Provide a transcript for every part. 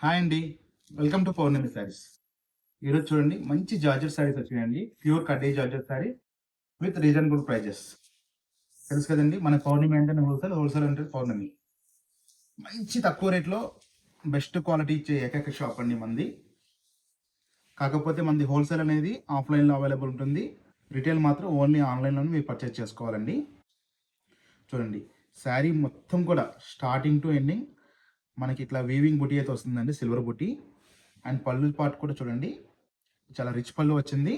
Hi అండి. Welcome to Pournami sarees. ఈరోజు చూడండి మంచి జార్జెట్ శారీస్ వచ్చినాయండి. ప్యూర్ కడ్డీ georgette saree with reasonable prices. తెలుసు కదండి మన పౌర్ణమి అంటే హోల్సేల్, హోల్సేల్ అంటే పౌర్ణమి. మంచి తక్కువ రేట్లో బెస్ట్ క్వాలిటీ ఇచ్చే ఏకైక షాప్ అండి మంది. కాకపోతే మనది హోల్సేల్ అనేది ఆఫ్లైన్లో అవైలబుల్ ఉంటుంది. రిటైల్ మాత్రం ఓన్లీ ఆన్లైన్లోనే మీరు పర్చేస్ చేసుకోవాలండి. చూడండి శారీ మొత్తం కూడా స్టార్టింగ్ టు ఎండింగ్ మనకి ఇట్లా వీవింగ్ బుటీ అయితే వస్తుందండి, సిల్వర్ బుటీ. అండ్ పళ్ళు పార్ట్ కూడా చూడండి చాలా రిచ్ పళ్ళు వచ్చింది.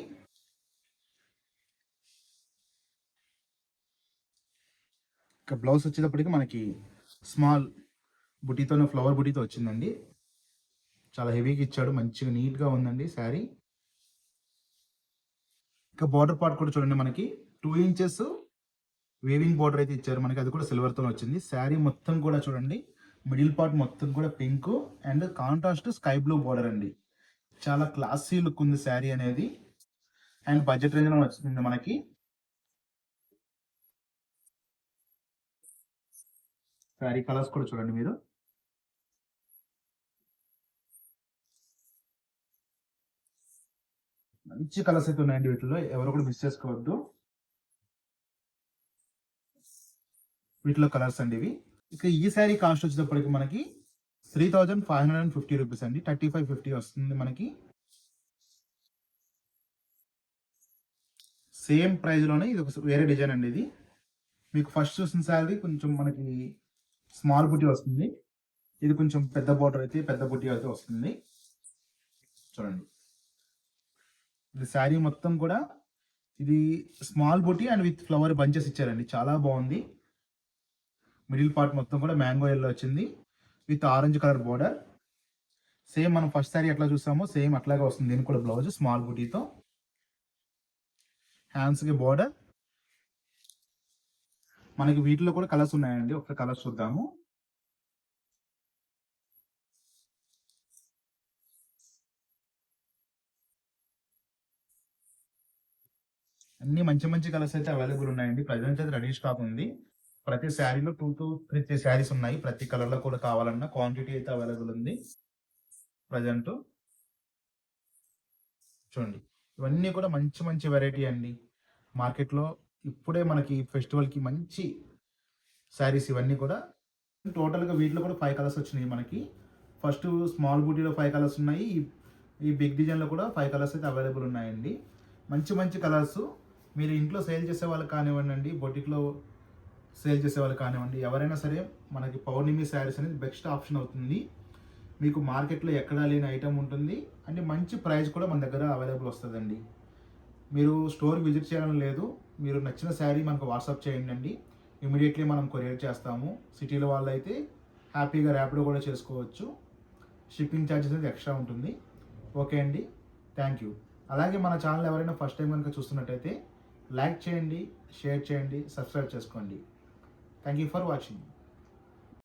ఇక బ్లౌజ్ వచ్చేటప్పటికి మనకి స్మాల్ బుటీతో ఫ్లవర్ బుటీతో వచ్చిందండి. చాలా హెవీగా ఇచ్చాడు, మంచిగా నీట్గా ఉందండి శారీ. ఇక బార్డర్ పార్ట్ కూడా చూడండి మనకి 2 ఇంచెస్ వేవింగ్ బార్డర్ అయితే ఇచ్చారు మనకి, అది కూడా సిల్వర్తో వచ్చింది. శారీ మొత్తం కూడా చూడండి మిడిల్ పార్ట్ మొత్తం కూడా pink and contrast sky blue border అండి. చాలా క్లాసీ లుక్ ఉంది శారీ అనేది. అండ్ బడ్జెట్ రేంజ్ లో వచ్చింది మనకి. శారీ కలర్స్ కూడా చూడండి మీరు. మంచి కలర్స్ అయితే ఉన్నాయండి వీటిలో, ఎవరు కూడా మిస్ చేసుకోవద్దు. వీటిలో కలర్స్ అండి ఇవి. ఇక ఈ శారీ కాస్ట్ వచ్చేటప్పటికి మనకి 3550 రూపీస్ అండి. 3550 వస్తుంది మనకి. సేమ్ ప్రైస్ లోనే ఇది ఒక వేరే డిజైన్ అండి. ఇది మీకు ఫస్ట్ చూసిన శారీ కొంచెం మనకి స్మాల్ బుటీ వస్తుంది. ఇది కొంచెం పెద్ద బార్డర్ అయితే పెద్ద బుటీ అయితే వస్తుంది. చూడండి ఇది శారీ మొత్తం కూడా ఇది small buti and with flower bunches ఇచ్చారండి, చాలా బాగుంది. మిడిల్ పార్ట్ మొత్తం కూడా మ్యాంగో ఎల్లో వచ్చింది with orange colour border. Same మనం ఫస్ట్ శారీ ఎట్లా చూసామో సేమ్ అట్లాగే వస్తుంది. దీనికి కూడా బ్లౌజ్ స్మాల్ బుటీతో, హ్యాండ్స్కి బోర్డర్. మనకి వీటిలో కూడా కలర్స్ ఉన్నాయండి, ఒక కలర్ చూద్దాము. అన్ని మంచి మంచి కలర్స్ అయితే అవైలబుల్ ఉన్నాయండి. ప్రజెంట్ అయితే రెడీ స్టాక్ ఉంది. ప్రతి శారీలో 2 to 3 శారీస్ ఉన్నాయి. ప్రతి కలర్ లో కూడా కావాలన్నా క్వాంటిటీ అయితే అవైలబుల్ ఉంది ప్రజెంట్. చూడండి ఇవన్నీ కూడా మంచి మంచి వెరైటీ అండి. మార్కెట్లో ఇప్పుడే మనకి ఫెస్టివల్కి మంచి శారీస్ ఇవన్నీ కూడా. టోటల్గా వీటిలో కూడా 5 కలర్స్ వచ్చినాయి మనకి. ఫస్ట్ స్మాల్ బూటీలో 5 కలర్స్ ఉన్నాయి. ఈ బిగ్ డిజైన్లో కూడా 5 కలర్స్ అయితే అవైలబుల్ ఉన్నాయండి. మంచి మంచి కలర్స్. మీరు ఇంట్లో సేల్ చేసే వాళ్ళకి కానివ్వండి, బొటిక్లో సేల్ చేసే వాళ్ళు కానివ్వండి, ఎవరైనా సరే మనకి పౌర్ణమి శారీస్ అనేది బెస్ట్ ఆప్షన్ అవుతుంది. మీకు మార్కెట్లో ఎక్కడా లేని ఐటమ్ ఉంటుంది అంటే మంచి ప్రైస్ కూడా మన దగ్గర అవైలబుల్ వస్తుందండి. మీరు స్టోర్ విజిట్ చేయాలని లేదు, మీరు నచ్చిన శారీ మనకు వాట్సాప్ చేయండి అండి, ఇమీడియట్లీ మనం కొరియర్ చేస్తాము. సిటీలో వాళ్ళు అయితే హ్యాపీగా ర్యాపిడో కూడా చేసుకోవచ్చు. షిప్పింగ్ ఛార్జెస్ అనేది ఎక్స్ట్రా ఉంటుంది. ఓకే అండి, థ్యాంక్ యూ. అలాగే మన ఛానల్ ఎవరైనా ఫస్ట్ టైం కనుక చూస్తున్నట్టయితే లైక్ చేయండి, షేర్ చేయండి, సబ్స్క్రైబ్ చేసుకోండి. Thank you for watching.